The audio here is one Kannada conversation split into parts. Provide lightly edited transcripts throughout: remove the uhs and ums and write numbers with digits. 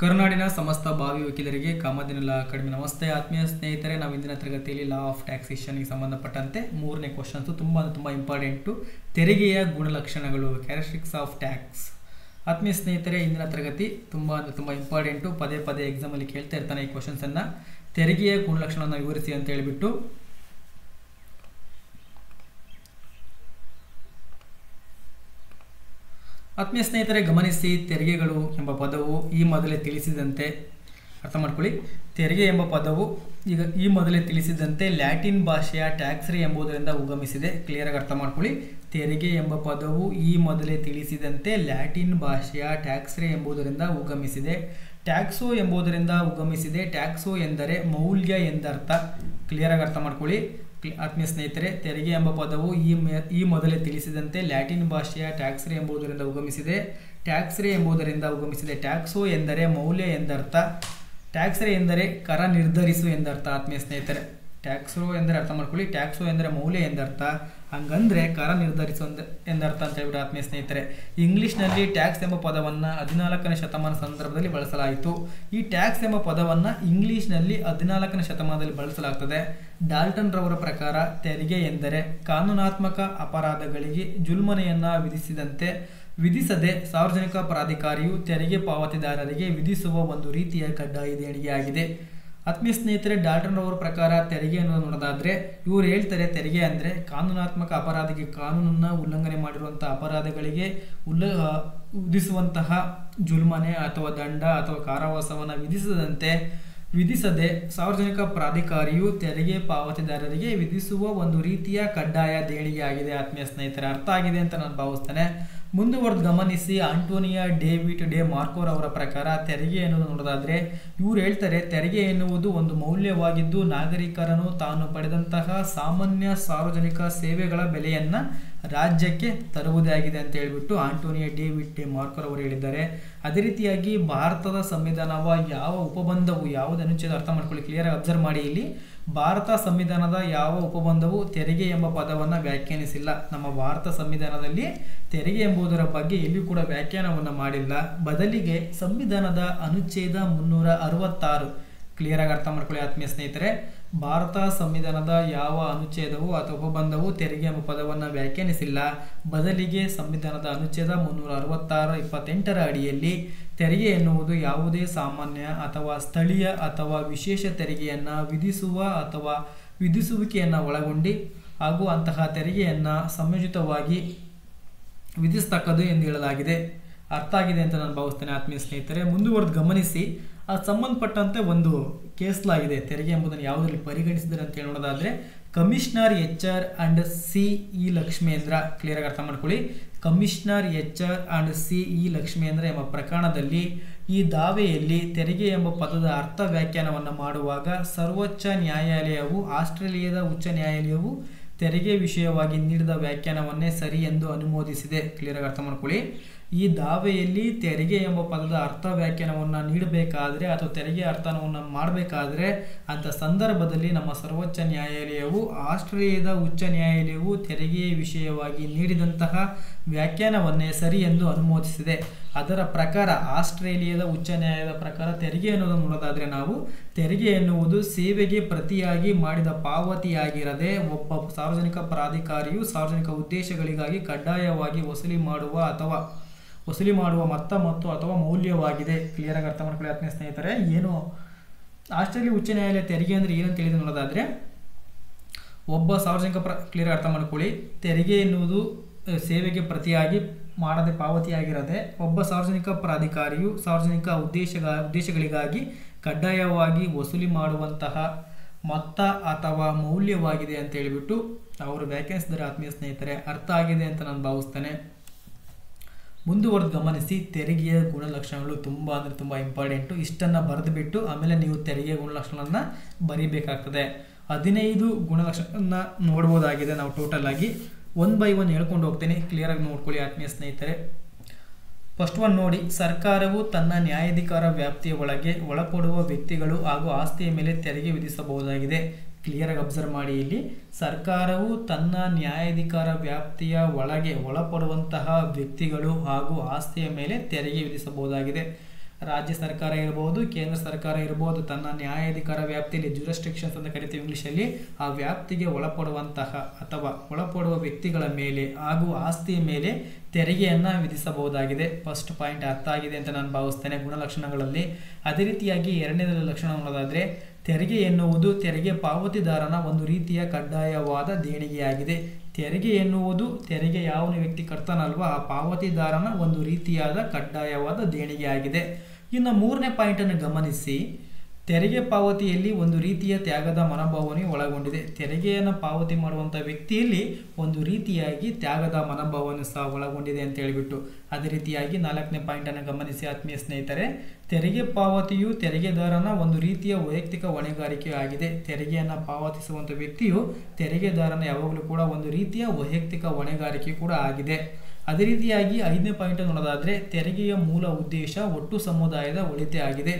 ಕರ್ನಾಡಿನ ಸಮಸ್ತ ಭಾವಿ ವಕೀಲರಿಗೆ ಕಾಮದಿನ ಕಡಿಮೆ ನಮಸ್ತೆ ಆತ್ಮೀಯ ಸ್ನೇಹಿತರೆ. ನಾವು ಇಂದಿನ ತರಗತಿಯಲ್ಲಿ ಲಾ ಆಫ್ ಟ್ಯಾಕ್ಸೇಷನ್ಗೆ ಸಂಬಂಧಪಟ್ಟಂತೆ ಮೂರನೇ ಕ್ವಶನ್ಸು ತುಂಬ ಇಂಪಾರ್ಟೆಂಟು. ತೆರಿಗೆಯ ಗುಣಲಕ್ಷಣಗಳು, ಕ್ಯಾರೆಕ್ಟರಿಸ್ಟಿಕ್ಸ್ ಆಫ್ ಟ್ಯಾಕ್ಸ್. ಆತ್ಮೀಯ ಸ್ನೇಹಿತರೆ, ಇಂದಿನ ತರಗತಿ ತುಂಬ ಇಂಪಾರ್ಟೆಂಟು. ಪದೇ ಎಕ್ಸಾಮಲ್ಲಿ ಕೇಳ್ತಾ ಇರ್ತಾನೆ ಈ ಕ್ವಶನ್ಸನ್ನು. ತೆರಿಗೆಯ ಗುಣಲಕ್ಷಣವನ್ನು ವಿವರಿಸಿ ಅಂತ ಹೇಳಿಬಿಟ್ಟು ಆತ್ಮೀಯ ಸ್ನೇಹಿತರೆ ಗಮನಿಸಿ. ತೆರಿಗೆಗಳು ಎಂಬ ಪದವು ಈ ಮೊದಲೇ ತಿಳಿಸಿದಂತೆ, ಅರ್ಥ ಮಾಡ್ಕೊಳ್ಳಿ, ತೆರಿಗೆ ಎಂಬ ಪದವು ಈಗ ಈ ಮೊದಲೇ ತಿಳಿಸಿದಂತೆ ಲ್ಯಾಟಿನ್ ಭಾಷೆಯ ಟ್ಯಾಕ್ಸ್ರಿ ಎಂಬುದರಿಂದ ಉಗಮಿಸಿದೆ. ಕ್ಲಿಯರಾಗಿ ಅರ್ಥ ಮಾಡ್ಕೊಳ್ಳಿ. ತೆರಿಗೆ ಎಂಬ ಪದವು ಈ ಮೊದಲೇ ತಿಳಿಸಿದಂತೆ ಲ್ಯಾಟಿನ್ ಭಾಷೆಯ ಟ್ಯಾಕ್ಸ್ರಿ ಎಂಬುದರಿಂದ ಉಗಮಿಸಿದೆ. ಟ್ಯಾಕ್ಸೋ ಎಂಬುದರಿಂದ ಉಗಮಿಸಿದೆ. ಟ್ಯಾಕ್ಸೋ ಎಂದರೆ ಮೌಲ್ಯ ಎಂದರ್ಥ. ಕ್ಲಿಯರಾಗಿ ಅರ್ಥ ಮಾಡ್ಕೊಳ್ಳಿ ಆತ್ಮೀಯ ಸ್ನೇಹಿತರೆ. ತೆರಿಗೆ ಎಂಬ ಪದವು ಈ ಮೊದಲೇ ತಿಳಿಸಿದಂತೆ ಲ್ಯಾಟಿನ್ ಭಾಷೆಯ ಟ್ಯಾಕ್ಸ್ರಿ ಎಂಬುದರಿಂದ ಉಗಮಿಸಿದೆ. ಟ್ಯಾಕ್ಸ್ರಿ ಎಂಬುದರಿಂದ ಉಗಮಿಸಿದೆ. ಟ್ಯಾಕ್ಸೋ ಎಂದರೆ ಮೌಲ್ಯ ಎಂದರ್ಥ. ಟ್ಯಾಕ್ಸ್ರಿ ಎಂದರೆ ಕರ ನಿರ್ಧರಿಸು ಎಂದರ್ಥ. ಆತ್ಮೀಯ ಸ್ನೇಹಿತರೆ, ಟ್ಯಾಕ್ಸೋ ಎಂದರೆ ಅರ್ಥ ಮಾಡ್ಕೊಳ್ಳಿ, ಟ್ಯಾಕ್ಸೋ ಎಂದರೆ ಮೌಲ್ಯ ಎಂದರ್ಥ. ಹಂಗಂದ್ರೆ ಕರ ನಿರ್ಧರಿಸು ಎಂದರ್ಥ ಅಂತ ಹೇಳ್ಬಿಟ್ಟು ಆತ್ಮೀಯ ಸ್ನೇಹಿತರೆ. ಇಂಗ್ಲಿಷ್ನಲ್ಲಿ ಟ್ಯಾಕ್ಸ್ ಎಂಬ ಪದವನ್ನು 14ನೇ ಶತಮಾನ ಸಂದರ್ಭದಲ್ಲಿ ಬಳಸಲಾಯಿತು. ಈ ಟ್ಯಾಕ್ಸ್ ಎಂಬ ಪದವನ್ನು ಇಂಗ್ಲಿಷ್ನಲ್ಲಿ 14ನೇ ಶತಮಾನದಲ್ಲಿ ಬಳಸಲಾಗ್ತದೆ. ಡಾಲ್ಟನ್ ರವರ ಪ್ರಕಾರ ತೆರಿಗೆ ಎಂದರೆ ಕಾನೂನಾತ್ಮಕ ಅಪರಾಧಗಳಿಗೆ ಜುಲ್ಮನೆಯನ್ನು ವಿಧಿಸದೆ ಸಾರ್ವಜನಿಕ ಪ್ರಾಧಿಕಾರಿಯು ತೆರಿಗೆ ಪಾವತಿದಾರರಿಗೆ ವಿಧಿಸುವ ಒಂದು ರೀತಿಯ ಕಡ್ಡಾಯ ದೇಣಿಗೆಯಾಗಿದೆ. ಆತ್ಮೀಯ ಸ್ನೇಹಿತರೆ, ಡಾಲ್ಟನ್ ರವರ ಪ್ರಕಾರ ತೆರಿಗೆ ಅನ್ನೋದು ನೋಡೋದಾದ್ರೆ ಇವರು ಹೇಳ್ತಾರೆ, ತೆರಿಗೆ ಅಂದರೆ ಕಾನೂನಾತ್ಮಕ ಅಪರಾಧಿಗೆ, ಕಾನೂನನ್ನು ಉಲ್ಲಂಘನೆ ಮಾಡಿರುವಂತಹ ಅಪರಾಧಗಳಿಗೆ ವಿಧಿಸುವಂತಹ ಜುಲ್ಮನೆ ಅಥವಾ ದಂಡ ಅಥವಾ ಕಾರಾವಾಸವನ್ನು ವಿಧಿಸದೆ ಸಾರ್ವಜನಿಕ ಪ್ರಾಧಿಕಾರಿಯು ತೆರಿಗೆ ಪಾವತಿದಾರರಿಗೆ ವಿಧಿಸುವ ಒಂದು ರೀತಿಯ ಕಡ್ಡಾಯ ದೇಣಿಗೆ ಆಗಿದೆ. ಆತ್ಮೀಯ ಸ್ನೇಹಿತರೆ, ಅರ್ಥ ಆಗಿದೆ ಅಂತ ನಾನು ಭಾವಿಸ್ತೇನೆ. ಮುಂದುವರೆದು ಗಮನಿಸಿ. ಆಂಟೋನಿಯಾ ಡೇವಿಡ್ ಡೆ ಮಾರ್ಕೋರ್ ಅವರ ಪ್ರಕಾರ ತೆರಿಗೆ ಎನ್ನುವುದು ನೋಡೋದಾದ್ರೆ ಇವರು ಹೇಳ್ತಾರೆ, ತೆರಿಗೆ ಎನ್ನುವುದು ಒಂದು ಮೌಲ್ಯವಾಗಿದ್ದು ನಾಗರಿಕರನು ತಾನು ಪಡೆದಂತಹ ಸಾಮಾನ್ಯ ಸಾರ್ವಜನಿಕ ಸೇವೆಗಳ ಬೆಲೆಯನ್ನು ರಾಜ್ಯಕ್ಕೆ ತರುವುದೇ ಆಗಿದೆ ಅಂತ ಹೇಳಿಬಿಟ್ಟು ಆಂಟೋನಿಯಾ ಡೇವಿಡ್ ಡೆ ಮಾರ್ಕೋರ್ ಅವರು ಹೇಳಿದ್ದಾರೆ. ಅದೇ ರೀತಿಯಾಗಿ ಭಾರತದ ಸಂವಿಧಾನವ ಯಾವ ಉಪಬಂಧವು, ಯಾವುದೇ ಅನುಚ್ಛೇದ, ಅರ್ಥ ಮಾಡ್ಕೊಳ್ಳಿ, ಕ್ಲಿಯರ್ ಅಬ್ಸರ್ವ್ ಮಾಡಿ. ಇಲ್ಲಿ ಭಾರತ ಸಂವಿಧಾನದ ಯಾವ ಉಪಬಂಧವು ತೆರಿಗೆ ಎಂಬ ಪದವನ್ನು ವ್ಯಾಖ್ಯಾನಿಸಿಲ್ಲ. ನಮ್ಮ ಭಾರತ ಸಂವಿಧಾನದಲ್ಲಿ ತೆರಿಗೆ ಎಂಬುದರ ಬಗ್ಗೆ ಎಲ್ಲಿಯೂ ಕೂಡ ವ್ಯಾಖ್ಯಾನವನ್ನು ಮಾಡಿಲ್ಲ. ಬದಲಿಗೆ ಸಂವಿಧಾನದ ಅನುಚ್ಛೇದ 366, ಕ್ಲಿಯರ್ ಆಗಿ ಅರ್ಥ ಮಾಡ್ಕೊಳ್ಳಿ ಆತ್ಮೀಯ ಸ್ನೇಹಿತರೆ, ಭಾರತ ಸಂವಿಧಾನದ ಯಾವ ಅನುಚ್ಛೇದವು ಅಥವಾ ಉಪಬಂಧವು ತೆರಿಗೆ ಎಂಬ ಪದವನ್ನು ವ್ಯಾಖ್ಯಾನಿಸಿಲ್ಲ. ಬದಲಿಗೆ ಸಂವಿಧಾನದ ಅನುಚ್ಛೇದ 366(28) ಅಡಿಯಲ್ಲಿ ತೆರಿಗೆ ಎನ್ನುವುದು ಯಾವುದೇ ಸಾಮಾನ್ಯ ಅಥವಾ ಸ್ಥಳೀಯ ಅಥವಾ ವಿಶೇಷ ತೆರಿಗೆಯನ್ನು ವಿಧಿಸುವ ಅಥವಾ ವಿಧಿಸುವಿಕೆಯನ್ನು ಒಳಗೊಂಡು ಹಾಗೂ ಅಂತಹ ತೆರಿಗೆಯನ್ನು ಸಂಯೋಜಿತವಾಗಿ ವಿಧಿಸ್ತಕ್ಕದ್ದು ಎಂದು ಹೇಳಲಾಗಿದೆ. ಅರ್ಥ ಆಗಿದೆ ಅಂತ ನಾನು ಭಾವಿಸ್ತೇನೆ ಆತ್ಮೀಯ ಸ್ನೇಹಿತರೆ. ಮುಂದುವರೆದು ಗಮನಿಸಿ. ಅದು ಸಂಬಂಧಪಟ್ಟಂತೆ ಒಂದು ಕೇಸ್ಲಾಗಿದೆ. ತೆರಿಗೆ ಎಂಬುದನ್ನು ಯಾವುದರಲ್ಲಿ ಪರಿಗಣಿಸಿದರೆ ಅಂತ ಹೇಳೋದಾದ್ರೆ commissioner HR and C.E. Lakshmendra. Clear ಆಗಿ ಅರ್ಥ ಮಾಡ್ಕೊಳ್ಳಿ. Commissioner HR and C.E. ಲಕ್ಷ್ಮೇಂದ್ರ ಎಂಬ ಪ್ರಕರಣದಲ್ಲಿ ಈ ದಾವೆಯಲ್ಲಿ ತೆರಿಗೆ ಎಂಬ ಪದದ ಅರ್ಥ ವ್ಯಾಖ್ಯಾನವನ್ನು ಮಾಡುವಾಗ ಸರ್ವೋಚ್ಚ ನ್ಯಾಯಾಲಯವು, ಆಸ್ಟ್ರೇಲಿಯಾದ ಉಚ್ಚ ನ್ಯಾಯಾಲಯವು ತೆರಿಗೆ ವಿಷಯವಾಗಿ ನೀಡಿದ ವ್ಯಾಖ್ಯಾನವನ್ನೇ ಸರಿ ಎಂದು ಅನುಮೋದಿಸಿದೆ. ಕ್ಲಿಯರ್ ಆಗಿ ಅರ್ಥ ಮಾಡ್ಕೊಳ್ಳಿ. ಈ ದಾವೆಯಲ್ಲಿ ತೆರಿಗೆ ಎಂಬ ಪದದ ಅರ್ಥ ವ್ಯಾಖ್ಯಾನವನ್ನು ನೀಡಬೇಕಾದ್ರೆ ಅಥವಾ ತೆರಿಗೆ ಅರ್ಥವನ್ನು ಮಾಡಬೇಕಾದ್ರೆ ಅಂಥ ಸಂದರ್ಭದಲ್ಲಿ ನಮ್ಮ ಸರ್ವೋಚ್ಚ ನ್ಯಾಯಾಲಯವು, ಆಸ್ಟ್ರೇಲಿಯಾದ ಉಚ್ಚ ನ್ಯಾಯಾಲಯವು ತೆರಿಗೆ ವಿಷಯವಾಗಿ ನೀಡಿದಂತಹ ವ್ಯಾಖ್ಯಾನವನ್ನೇ ಸರಿ ಎಂದು ಅನುಮೋದಿಸಿದೆ. ಅದರ ಪ್ರಕಾರ ಆಸ್ಟ್ರೇಲಿಯಾದ ಉಚ್ಚ ನ್ಯಾಯಾಲಯದ ಪ್ರಕಾರ ತೆರಿಗೆ ಎನ್ನುವುದನ್ನು ನೋಡೋದಾದ್ರೆ ನಾವು ತೆರಿಗೆ ಎನ್ನುವುದು ಸೇವೆಗೆ ಪ್ರತಿಯಾಗಿ ಮಾಡಿದ ಪಾವತಿಯಾಗಿರದೆ ಒಬ್ಬ ಸಾರ್ವಜನಿಕ ಪ್ರಾಧಿಕಾರಿಯು ಸಾರ್ವಜನಿಕ ಉದ್ದೇಶಗಳಿಗಾಗಿ ಕಡ್ಡಾಯವಾಗಿ ವಸೂಲಿ ಮಾಡುವ ಮೊತ್ತ ಮತ್ತು ಅಥವಾ ಮೌಲ್ಯವಾಗಿದೆ. ಕ್ಲಿಯರ್ ಆಗಿ ಅರ್ಥ ಮಾಡ್ಕೊಳ್ಳಿ ಆತ್ಮೀಯ ಸ್ನೇಹಿತರೆ. ಏನು ಆಸ್ಟ್ರೇಲಿಯಾ ಉಚ್ಚ ನ್ಯಾಯಾಲಯ ತೆರಿಗೆ ಅಂದರೆ ಏನಂತ ಹೇಳಿದ್ರೆ ನೋಡೋದಾದ್ರೆ ಒಬ್ಬ ಸಾರ್ವಜನಿಕ ಕ್ಲಿಯರ್ ಅರ್ಥ ಮಾಡ್ಕೊಳ್ಳಿ, ತೆರಿಗೆ ಎನ್ನುವುದು ಸೇವೆಗೆ ಪ್ರತಿಯಾಗಿ ಮಾಡದೆ ಪಾವತಿಯಾಗಿರದೆ ಒಬ್ಬ ಸಾರ್ವಜನಿಕ ಪ್ರಾಧಿಕಾರಿಯು ಸಾರ್ವಜನಿಕ ಉದ್ದೇಶಗಳಿಗಾಗಿ ಕಡ್ಡಾಯವಾಗಿ ವಸೂಲಿ ಮಾಡುವಂತಹ ಮೊತ್ತ ಅಥವಾ ಮೌಲ್ಯವಾಗಿದೆ ಅಂತ ಹೇಳಿಬಿಟ್ಟು ಅವರು ವ್ಯಾಖ್ಯಾನಿಸಿದರೆ ಆತ್ಮೀಯ ಸ್ನೇಹಿತರೆ. ಅರ್ಥ ಆಗಿದೆ ಅಂತ ನಾನು ಭಾವಿಸ್ತೇನೆ. ಮುಂದುವರೆದು ಗಮನಿಸಿ. ತೆರಿಗೆಯ ಗುಣಲಕ್ಷಣಗಳು ತುಂಬ ಇಂಪಾರ್ಟೆಂಟು. ಇಷ್ಟನ್ನು ಬರೆದು ಬಿಟ್ಟು ಆಮೇಲೆ ನೀವು ತೆರಿಗೆಯ ಗುಣಲಕ್ಷಣವನ್ನು ಬರೀಬೇಕಾಗ್ತದೆ. 15 ಗುಣಲಕ್ಷಣ ನೋಡ್ಬೋದಾಗಿದೆ. ನಾವು ಟೋಟಲ್ ಆಗಿ 1 by 1 ಹೇಳ್ಕೊಂಡು ಹೋಗ್ತೇನೆ. ಕ್ಲಿಯರಾಗಿ ನೋಡ್ಕೊಳ್ಳಿ ಆತ್ಮೀಯ ಸ್ನೇಹಿತರೆ. ಫಸ್ಟ್ ಒನ್ ನೋಡಿ. ಸರ್ಕಾರವು ತನ್ನ ನ್ಯಾಯಾಧಿಕಾರ ವ್ಯಾಪ್ತಿಯ ಒಳಪಡುವ ವ್ಯಕ್ತಿಗಳು ಹಾಗೂ ಆಸ್ತಿಯ ಮೇಲೆ ತೆರಿಗೆ ವಿಧಿಸಬಹುದಾಗಿದೆ. ಕ್ಲಿಯರ್ ಆಗಿ ಅಬ್ಸರ್ವ್ ಮಾಡಿ. ಇಲ್ಲಿ ಸರ್ಕಾರವು ತನ್ನ ನ್ಯಾಯಾಧಿಕಾರ ವ್ಯಾಪ್ತಿಯ ಒಳಪಡುವಂತಹ ವ್ಯಕ್ತಿಗಳು ಹಾಗೂ ಆಸ್ತಿಯ ಮೇಲೆ ತೆರಿಗೆ ವಿಧಿಸಬಹುದಾಗಿದೆ. ರಾಜ್ಯ ಸರ್ಕಾರ ಇರಬಹುದು, ಕೇಂದ್ರ ಸರ್ಕಾರ ಇರಬಹುದು, ತನ್ನ ನ್ಯಾಯಾಧಿಕಾರ ವ್ಯಾಪ್ತಿಯಲ್ಲಿ ಜುರಿಸ್ಡಿಕ್ಷನ್ಸ್ ಅಂತ ಕರಿತೀವಿ ಇಂಗ್ಲಿಷಲ್ಲಿ, ಆ ವ್ಯಾಪ್ತಿಗೆ ಒಳಪಡುವಂತಹ ಅಥವಾ ಒಳಪಡುವ ವ್ಯಕ್ತಿಗಳ ಮೇಲೆ ಹಾಗೂ ಆಸ್ತಿಯ ಮೇಲೆ ತೆರಿಗೆಯನ್ನು ವಿಧಿಸಬಹುದಾಗಿದೆ. ಫಸ್ಟ್ ಪಾಯಿಂಟ್ ಅರ್ಥ ಆಗಿದೆ ಅಂತ ನಾನು ಭಾವಿಸ್ತೇನೆ ಗುಣಲಕ್ಷಣಗಳಲ್ಲಿ. ಅದೇ ರೀತಿಯಾಗಿ ಎರಡನೇ ಲಕ್ಷಣ ನೋಡೋದಾದರೆ, ತೆರಿಗೆ ಎನ್ನುವುದು ತೆರಿಗೆ ಪಾವತಿದಾರನ ಒಂದು ರೀತಿಯ ಕಡ್ಡಾಯವಾದ ದೇಣಿಗೆಯಾಗಿದೆ. ತೆರಿಗೆ ಎನ್ನುವುದು ತೆರಿಗೆ ಯಾವ ವ್ಯಕ್ತಿ ಕಟ್ತಾನಲ್ವ ಆ ಪಾವತಿದಾರನ ಒಂದು ರೀತಿಯಾದ ಕಡ್ಡಾಯವಾದ ದೇಣಿಗೆಯಾಗಿದೆ. ಇನ್ನು ಮೂರನೇ ಪಾಯಿಂಟನ್ನು ಗಮನಿಸಿ, ತೆರಿಗೆ ಪಾವತಿಯಲ್ಲಿ ಒಂದು ರೀತಿಯ ತ್ಯಾಗದ ಮನೋಭಾವನೆ ಒಳಗೊಂಡಿದೆ. ತೆರಿಗೆಯನ್ನು ಪಾವತಿ ಮಾಡುವಂಥ ವ್ಯಕ್ತಿಯಲ್ಲಿ ಒಂದು ರೀತಿಯಾಗಿ ತ್ಯಾಗದ ಮನೋಭಾವನೆ ಸಹ ಒಳಗೊಂಡಿದೆ ಅಂತ ಹೇಳಿಬಿಟ್ಟು. ಅದೇ ರೀತಿಯಾಗಿ ನಾಲ್ಕನೇ ಪಾಯಿಂಟನ್ನು ಗಮನಿಸಿ ಆತ್ಮೀಯ ಸ್ನೇಹಿತರೆ, ತೆರಿಗೆ ಪಾವತಿಯು ತೆರಿಗೆದಾರನ ಒಂದು ರೀತಿಯ ವೈಯಕ್ತಿಕ ಹೊಣೆಗಾರಿಕೆ ಆಗಿದೆ. ತೆರಿಗೆಯನ್ನು ಪಾವತಿಸುವಂಥ ವ್ಯಕ್ತಿಯು ತೆರಿಗೆದಾರನ ಯಾವಾಗಲೂ ಕೂಡ ಒಂದು ರೀತಿಯ ವೈಯಕ್ತಿಕ ಹೊಣೆಗಾರಿಕೆ ಕೂಡ ಆಗಿದೆ. ಅದೇ ರೀತಿಯಾಗಿ ಐದನೇ ಪಾಯಿಂಟ್ ನೋಡೋದಾದರೆ, ತೆರಿಗೆಯ ಮೂಲ ಉದ್ದೇಶ ಒಟ್ಟು ಸಮುದಾಯದ ಒಳಿತೆ ಆಗಿದೆ.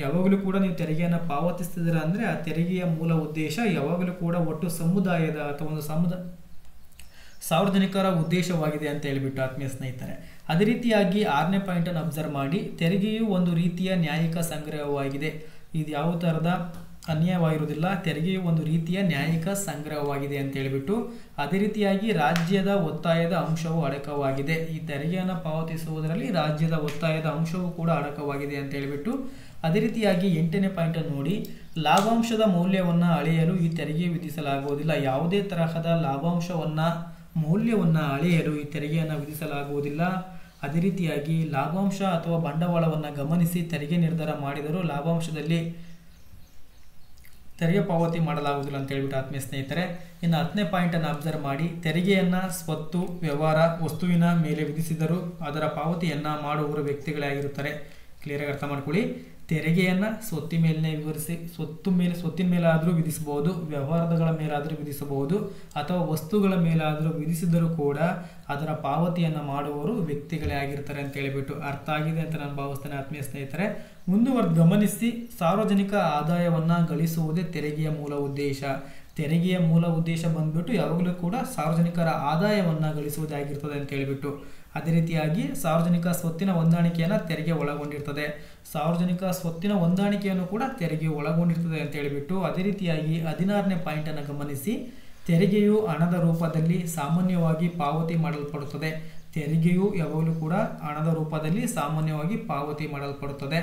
ಯಾವಾಗಲೂ ಕೂಡ ನೀವು ತೆರಿಗೆಯನ್ನು ಪಾವತಿಸ್ತಿದ್ದೀರಾ ಅಂದರೆ ಆ ತೆರಿಗೆಯ ಮೂಲ ಉದ್ದೇಶ ಯಾವಾಗಲೂ ಕೂಡ ಒಟ್ಟು ಸಮುದಾಯದ ಅಥವಾ ಒಂದು ಸಾರ್ವಜನಿಕರ ಉದ್ದೇಶವಾಗಿದೆ ಅಂತ ಹೇಳಿಬಿಟ್ಟು ಆತ್ಮೀಯ ಸ್ನೇಹಿತರೆ. ಅದೇ ರೀತಿಯಾಗಿ ಆರನೇ ಪಾಯಿಂಟನ್ನು ಅಬ್ಸರ್ವ್ ಮಾಡಿ, ತೆರಿಗೆಯು ಒಂದು ರೀತಿಯ ನ್ಯಾಯಿಕ ಸಂಗ್ರಹವಾಗಿದೆ. ಇದು ಯಾವ ಥರದ ಅನ್ಯಾಯವಾಗಿರುವುದಿಲ್ಲ, ತೆರಿಗೆಯು ಒಂದು ರೀತಿಯ ನ್ಯಾಯಿಕ ಸಂಗ್ರಹವಾಗಿದೆ ಅಂತ ಹೇಳಿಬಿಟ್ಟು. ಅದೇ ರೀತಿಯಾಗಿ ರಾಜ್ಯದ ಒತ್ತಾಯದ ಅಂಶವು ಅಡಕವಾಗಿದೆ. ಈ ತೆರಿಗೆಯನ್ನು ಪಾವತಿಸುವುದರಲ್ಲಿ ರಾಜ್ಯದ ಒತ್ತಾಯದ ಅಂಶವು ಕೂಡ ಅಡಕವಾಗಿದೆ ಅಂತ ಹೇಳಿಬಿಟ್ಟು. ಅದೇ ರೀತಿಯಾಗಿ ಎಂಟನೇ ಪಾಯಿಂಟನ್ನು ನೋಡಿ, ಲಾಭಾಂಶದ ಮೌಲ್ಯವನ್ನು ಅಳೆಯಲು ಈ ತೆರಿಗೆ ವಿಧಿಸಲಾಗುವುದಿಲ್ಲ. ಯಾವುದೇ ತರಹದ ಮೌಲ್ಯವನ್ನು ಅಳೆಯಲು ಈ ತೆರಿಗೆಯನ್ನು ವಿಧಿಸಲಾಗುವುದಿಲ್ಲ. ಅದೇ ರೀತಿಯಾಗಿ ಲಾಭಾಂಶ ಅಥವಾ ಬಂಡವಾಳವನ್ನು ಗಮನಿಸಿ ತೆರಿಗೆ ನಿರ್ಧಾರ ಮಾಡಿದರೂ ಲಾಭಾಂಶದಲ್ಲಿ ತೆರಿಗೆ ಪಾವತಿ ಮಾಡಲಾಗುವುದಿಲ್ಲ ಅಂತ ಹೇಳ್ಬಿಟ್ಟು ಆತ್ಮೀಯ ಸ್ನೇಹಿತರೆ. ಇನ್ನು 10ನೇ ಪಾಯಿಂಟನ್ನು ಅಬ್ಸರ್ವ್ ಮಾಡಿ, ತೆರಿಗೆಯನ್ನು ಸ್ವತ್ತು, ವ್ಯವಹಾರ, ವಸ್ತುವಿನ ಮೇಲೆ ವಿಧಿಸಿದರೂ ಅದರ ಪಾವತಿಯನ್ನು ಮಾಡುವವರು ವ್ಯಕ್ತಿಗಳೇ ಆಗಿರುತ್ತಾರೆ. ಕ್ಲಿಯರಾಗಿ ಅರ್ಥ ಮಾಡ್ಕೊಳ್ಳಿ. ತೆರಿಗೆಯನ್ನು ಸ್ವತ್ತಿನ ಮೇಲೇ ವಿವರಿಸಿ, ಸ್ವತ್ತಿನ ಮೇಲಾದರೂ ವಿಧಿಸಬಹುದು, ವ್ಯವಹಾರಗಳ ಮೇಲಾದರೂ ವಿಧಿಸಬಹುದು, ಅಥವಾ ವಸ್ತುಗಳ ಮೇಲಾದರೂ ವಿಧಿಸಿದರೂ ಕೂಡ ಅದರ ಪಾವತಿಯನ್ನು ಮಾಡುವವರು ವ್ಯಕ್ತಿಗಳೇ ಆಗಿರ್ತಾರೆ ಅಂತ ಹೇಳಿಬಿಟ್ಟು. ಅರ್ಥ ಆಗಿದೆ ಅಂತ ನಾನು ಭಾವಿಸ್ತೇನೆ ಆತ್ಮೀಯ ಸ್ನೇಹಿತರೆ. ಮುಂದುವರೆದು ಗಮನಿಸಿ, ಸಾರ್ವಜನಿಕ ಆದಾಯವನ್ನು ಗಳಿಸುವುದೇ ತೆರಿಗೆಯ ಮೂಲ ಉದ್ದೇಶ. ತೆರಿಗೆಯ ಮೂಲ ಉದ್ದೇಶ ಬಂದ್ಬಿಟ್ಟು ಯಾವಾಗಲೂ ಕೂಡ ಸಾರ್ವಜನಿಕರ ಆದಾಯವನ್ನು ಗಳಿಸುವುದಾಗಿರ್ತದೆ ಅಂತ ಹೇಳಿಬಿಟ್ಟು. ಅದೇ ರೀತಿಯಾಗಿ ಸಾರ್ವಜನಿಕ ಸ್ವತ್ತಿನ ಹೊಂದಾಣಿಕೆಯನ್ನು ತೆರಿಗೆ ಒಳಗೊಂಡಿರ್ತದೆ. ಸಾರ್ವಜನಿಕ ಸ್ವತ್ತಿನ ಹೊಂದಾಣಿಕೆಯನ್ನು ಕೂಡ ತೆರಿಗೆ ಒಳಗೊಂಡಿರ್ತದೆ ಅಂತ ಹೇಳಿಬಿಟ್ಟು. ಅದೇ ರೀತಿಯಾಗಿ 16ನೇ ಪಾಯಿಂಟನ್ನು ಗಮನಿಸಿ, ತೆರಿಗೆಯು ಹಣದ ರೂಪದಲ್ಲಿ ಸಾಮಾನ್ಯವಾಗಿ ಪಾವತಿ ಮಾಡಲ್ಪಡುತ್ತದೆ. ತೆರಿಗೆಯು ಯಾವಾಗಲೂ ಕೂಡ ಹಣದ ರೂಪದಲ್ಲಿ ಸಾಮಾನ್ಯವಾಗಿ ಪಾವತಿ ಮಾಡಲ್ಪಡುತ್ತದೆ.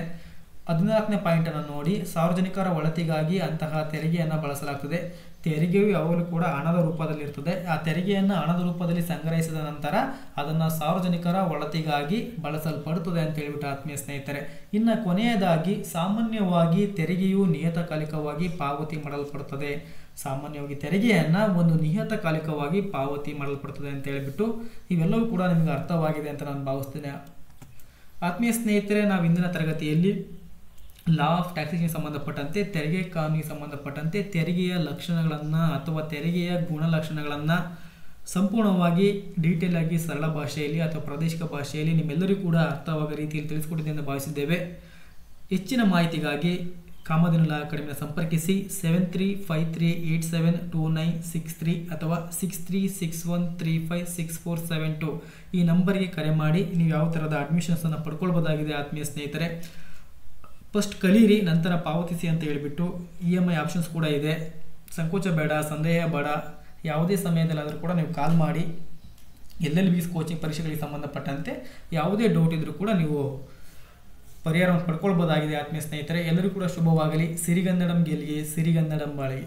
14ನೇ ಪಾಯಿಂಟನ್ನು ನೋಡಿ, ಸಾರ್ವಜನಿಕರ ಒಳಿತಿಗಾಗಿ ಅಂತಹ ತೆರಿಗೆಯನ್ನು ಬಳಸಲಾಗ್ತದೆ. ತೆರಿಗೆಯು ಯಾವಾಗಲೂ ಕೂಡ ಹಣದ ರೂಪದಲ್ಲಿ ಇರ್ತದೆ. ಆ ತೆರಿಗೆಯನ್ನು ಹಣದ ರೂಪದಲ್ಲಿ ಸಂಗ್ರಹಿಸಿದ ನಂತರ ಅದನ್ನು ಸಾರ್ವಜನಿಕರ ಒಳಿತಿಗಾಗಿ ಬಳಸಲ್ಪಡುತ್ತದೆ ಅಂತ ಹೇಳಿಬಿಟ್ಟು ಆತ್ಮೀಯ ಸ್ನೇಹಿತರೆ. ಇನ್ನು ಕೊನೆಯದಾಗಿ, ಸಾಮಾನ್ಯವಾಗಿ ತೆರಿಗೆಯು ನಿಯತಕಾಲಿಕವಾಗಿ ಪಾವತಿ ಮಾಡಲ್ಪಡುತ್ತದೆ. ಸಾಮಾನ್ಯವಾಗಿ ತೆರಿಗೆಯನ್ನು ಒಂದು ನಿಯತಕಾಲಿಕವಾಗಿ ಪಾವತಿ ಮಾಡಲ್ಪಡುತ್ತದೆ ಅಂತ ಹೇಳಿಬಿಟ್ಟು. ಇವೆಲ್ಲವೂ ಕೂಡ ನಿಮಗೆ ಅರ್ಥವಾಗಿದೆ ಅಂತ ನಾನು ಭಾವಿಸ್ತೇನೆ ಆತ್ಮೀಯ ಸ್ನೇಹಿತರೆ. ನಾವು ಇಂದಿನ ತರಗತಿಯಲ್ಲಿ ಲಾ ಆಫ್ ಟ್ಯಾಕ್ಸೇಷನ್ ಸಂಬಂಧಪಟ್ಟಂತೆ, ತೆರಿಗೆ ಕಾನೂನಿಗೆ ಸಂಬಂಧಪಟ್ಟಂತೆ ತೆರಿಗೆಯ ಲಕ್ಷಣಗಳನ್ನು ಅಥವಾ ತೆರಿಗೆಯ ಗುಣಲಕ್ಷಣಗಳನ್ನು ಸಂಪೂರ್ಣವಾಗಿ ಡೀಟೇಲ್ ಆಗಿ ಸರಳ ಭಾಷೆಯಲ್ಲಿ ಅಥವಾ ಪ್ರಾದೇಶಿಕ ಭಾಷೆಯಲ್ಲಿ ನಿಮ್ಮೆಲ್ಲರಿಗೂ ಕೂಡ ಅರ್ಥವಾಗುವ ರೀತಿಯಲ್ಲಿ ತಿಳಿಸಿಕೊಟ್ಟಿದೆ ಎಂದು ಭಾವಿಸಿದ್ದೇವೆ. ಹೆಚ್ಚಿನ ಮಾಹಿತಿಗಾಗಿ ಕಾಮಧೇನು ಲಾ ಅಕಾಡೆಮಿಯನ್ನು ಸಂಪರ್ಕಿಸಿ 7353872963 ಅಥವಾ 6361356472 ಈ ನಂಬರ್ಗೆ ಕರೆ ಮಾಡಿ ನೀವು ಯಾವ ಥರದ ಅಡ್ಮಿಷನ್ಸನ್ನು ಪಡ್ಕೊಳ್ಬೋದಾಗಿದೆ ಆತ್ಮೀಯ ಸ್ನೇಹಿತರೆ. ಫಸ್ಟ್ ಕಲೀರಿ, ನಂತರ ಪಾವತಿಸಿ ಅಂತ ಹೇಳಿಬಿಟ್ಟು EMI ಆಪ್ಷನ್ಸ್ ಕೂಡ ಇದೆ. ಸಂಕೋಚ ಬೇಡ, ಸಂದೇಹ ಬೇಡ. ಯಾವುದೇ ಸಮಯದಲ್ಲಾದರೂ ಕೂಡ ನೀವು ಕಾಲ್ ಮಾಡಿ LLBs ಕೋಚಿಂಗ್ ಪರೀಕ್ಷೆಗಳಿಗೆ ಸಂಬಂಧಪಟ್ಟಂತೆ ಯಾವುದೇ ಡೌಟ್ ಇದ್ದರೂ ಕೂಡ ನೀವು ಪರಿಹಾರವನ್ನು ಪಡ್ಕೊಳ್ಬೋದಾಗಿದೆ ಆತ್ಮೀಯ ಸ್ನೇಹಿತರೆ. ಎಲ್ಲರೂ ಕೂಡ ಶುಭವಾಗಲಿ. ಸಿರಿಗನ್ನಡಂ ಗೆಲ್ಲಿಗೆ, ಸಿರಿಗನ್ನಡಂ ಬಾಳಿಗೆ.